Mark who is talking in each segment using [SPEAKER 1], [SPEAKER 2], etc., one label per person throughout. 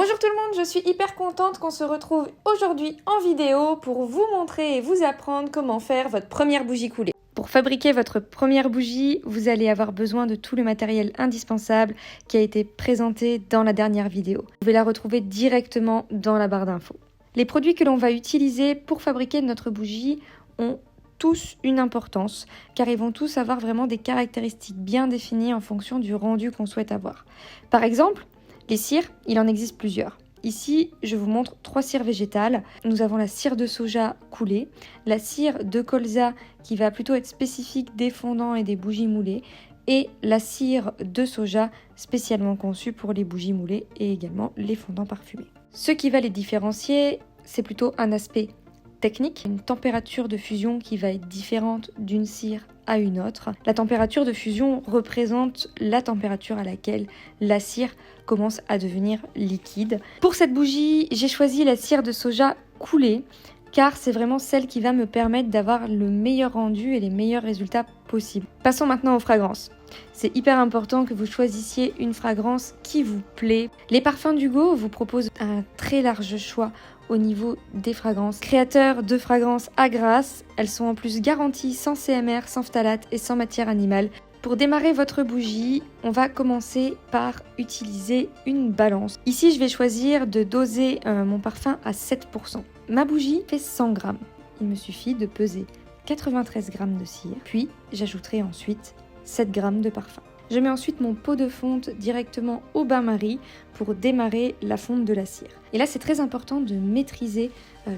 [SPEAKER 1] Bonjour tout le monde, je suis hyper contente qu'on se retrouve aujourd'hui en vidéo pour vous montrer et vous apprendre comment faire votre première bougie coulée. Pour fabriquer votre première bougie, vous allez avoir besoin de tout le matériel indispensable qui a été présenté dans la dernière vidéo. Vous pouvez la retrouver directement dans la barre d'infos. Les produits que l'on va utiliser pour fabriquer notre bougie ont tous une importance car ils vont tous avoir vraiment des caractéristiques bien définies en fonction du rendu qu'on souhaite avoir. Par exemple, les cires, il en existe plusieurs. Ici, je vous montre 3 cires végétales. Nous avons la cire de soja coulée, la cire de colza qui va plutôt être spécifique des fondants et des bougies moulées, et la cire de soja spécialement conçue pour les bougies moulées et également les fondants parfumés. Ce qui va les différencier, c'est plutôt un aspect technique, une température de fusion qui va être différente d'une cire à une autre. La température de fusion représente la température à laquelle la cire commence à devenir liquide. Pour cette bougie, j'ai choisi la cire de soja coulée car c'est vraiment celle qui va me permettre d'avoir le meilleur rendu et les meilleurs résultats possibles. Passons maintenant aux fragrances. C'est hyper important que vous choisissiez une fragrance qui vous plaît. Les parfums d'Hugo vous proposent un très large choix au niveau des fragrances. Créateurs de fragrances à grasse, elles sont en plus garanties sans CMR, sans phtalate et sans matière animale. Pour démarrer votre bougie, on va commencer par utiliser une balance. Ici, je vais choisir de doser mon parfum à 7%. Ma bougie fait 100 grammes. Il me suffit de peser 93 grammes de cire, puis j'ajouterai ensuite 7 grammes de parfum. Je mets ensuite mon pot de fonte directement au bain-marie pour démarrer la fonte de la cire. Et là, c'est très important de maîtriser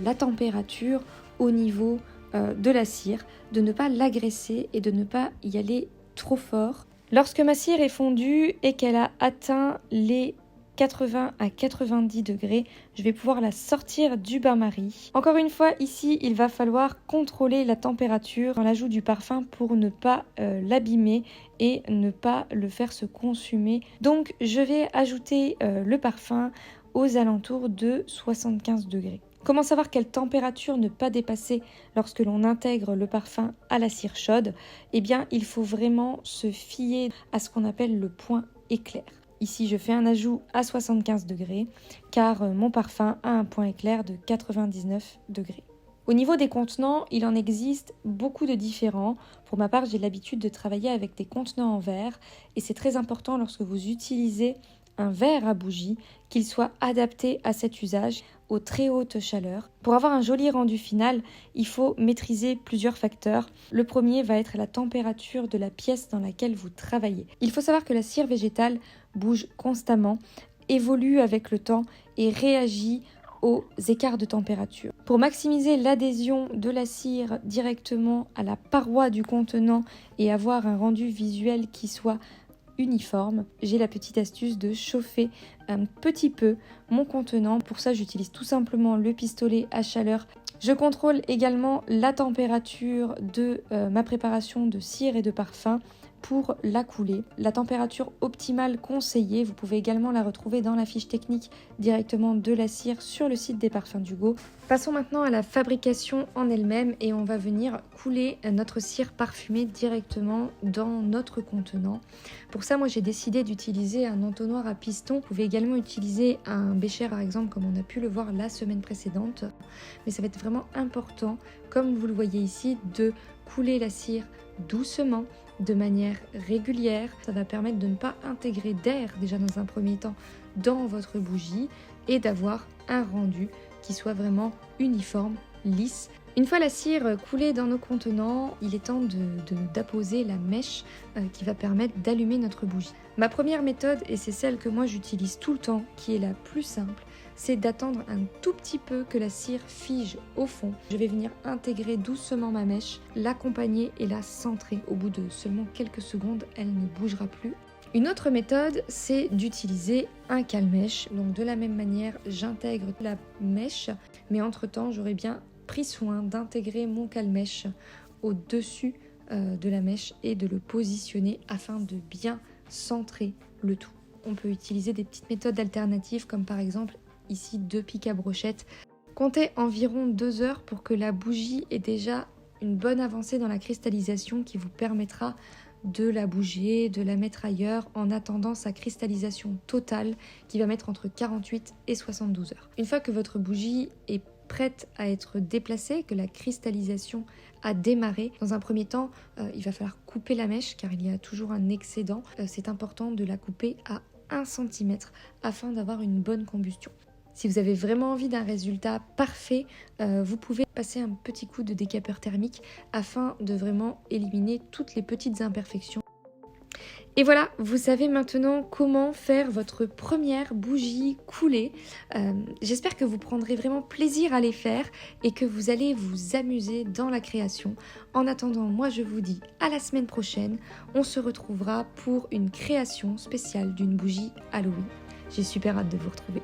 [SPEAKER 1] la température au niveau de la cire, de ne pas l'agresser et de ne pas y aller trop fort. Lorsque ma cire est fondue et qu'elle a atteint les 80 à 90 degrés, je vais pouvoir la sortir du bain-marie. Encore une fois, ici, il va falloir contrôler la température dans l'ajout du parfum pour ne pas l'abîmer et ne pas le faire se consumer. Donc, je vais ajouter le parfum aux alentours de 75 degrés. Comment savoir quelle température ne pas dépasser lorsque l'on intègre le parfum à la cire chaude? Eh bien, il faut vraiment se fier à ce qu'on appelle le point éclair. Ici, je fais un ajout à 75 degrés car mon parfum a un point éclair de 99 degrés. Au niveau des contenants, il en existe beaucoup de différents. Pour ma part, j'ai l'habitude de travailler avec des contenants en verre et c'est très important lorsque vous utilisez un verre à bougie qu'il soit adapté à cet usage aux très hautes chaleurs. Pour avoir un joli rendu final, il faut maîtriser plusieurs facteurs. Le premier va être la température de la pièce dans laquelle vous travaillez. Il faut savoir que la cire végétale bouge constamment, évolue avec le temps et réagit aux écarts de température. Pour maximiser l'adhésion de la cire directement à la paroi du contenant et avoir un rendu visuel qui soit uniforme, j'ai la petite astuce de chauffer un petit peu mon contenant. Pour ça, j'utilise tout simplement le pistolet à chaleur. Je contrôle également la température de ma préparation de cire et de parfum pour la couler. La température optimale conseillée, vous pouvez également la retrouver dans la fiche technique directement de la cire sur le site des parfums d'Hugo. Passons maintenant à la fabrication en elle-même et on va venir couler notre cire parfumée directement dans notre contenant. Pour ça, moi j'ai décidé d'utiliser un entonnoir à piston. Vous pouvez également utiliser un bécher par exemple comme on a pu le voir la semaine précédente. Mais ça va être vraiment important, comme vous le voyez ici, de couler la cire doucement, de manière régulière. Ça va permettre de ne pas intégrer d'air déjà dans un premier temps dans votre bougie et d'avoir un rendu qui soit vraiment uniforme, lisse. Une fois la cire coulée dans nos contenants, il est temps d'apposer la mèche qui va permettre d'allumer notre bougie. Ma première méthode, et c'est celle que moi j'utilise tout le temps, qui est la plus simple, c'est d'attendre un tout petit peu que la cire fige au fond. Je vais venir intégrer doucement ma mèche, l'accompagner et la centrer. Au bout de seulement quelques secondes, elle ne bougera plus. Une autre méthode, c'est d'utiliser un cale-mèche. Donc de la même manière, j'intègre la mèche, mais entre-temps, j'aurai bien pris soin d'intégrer mon cale-mèche au-dessus de la mèche et de le positionner afin de bien centrer le tout. On peut utiliser des petites méthodes alternatives comme par exemple ici 2 pics à brochette. Comptez environ 2 heures pour que la bougie ait déjà une bonne avancée dans la cristallisation qui vous permettra de la bouger, de la mettre ailleurs en attendant sa cristallisation totale qui va mettre entre 48 et 72 heures. Une fois que votre bougie est prête à être déplacée, que la cristallisation a démarré, dans un premier temps, il va falloir couper la mèche car il y a toujours un excédent. C'est important de la couper à 1 cm afin d'avoir une bonne combustion. Si vous avez vraiment envie d'un résultat parfait, vous pouvez passer un petit coup de décapeur thermique afin de vraiment éliminer toutes les petites imperfections. Et voilà, vous savez maintenant comment faire votre première bougie coulée. J'espère que vous prendrez vraiment plaisir à les faire et que vous allez vous amuser dans la création. En attendant, moi je vous dis à la semaine prochaine. On se retrouvera pour une création spéciale d'une bougie Halloween. J'ai super hâte de vous retrouver.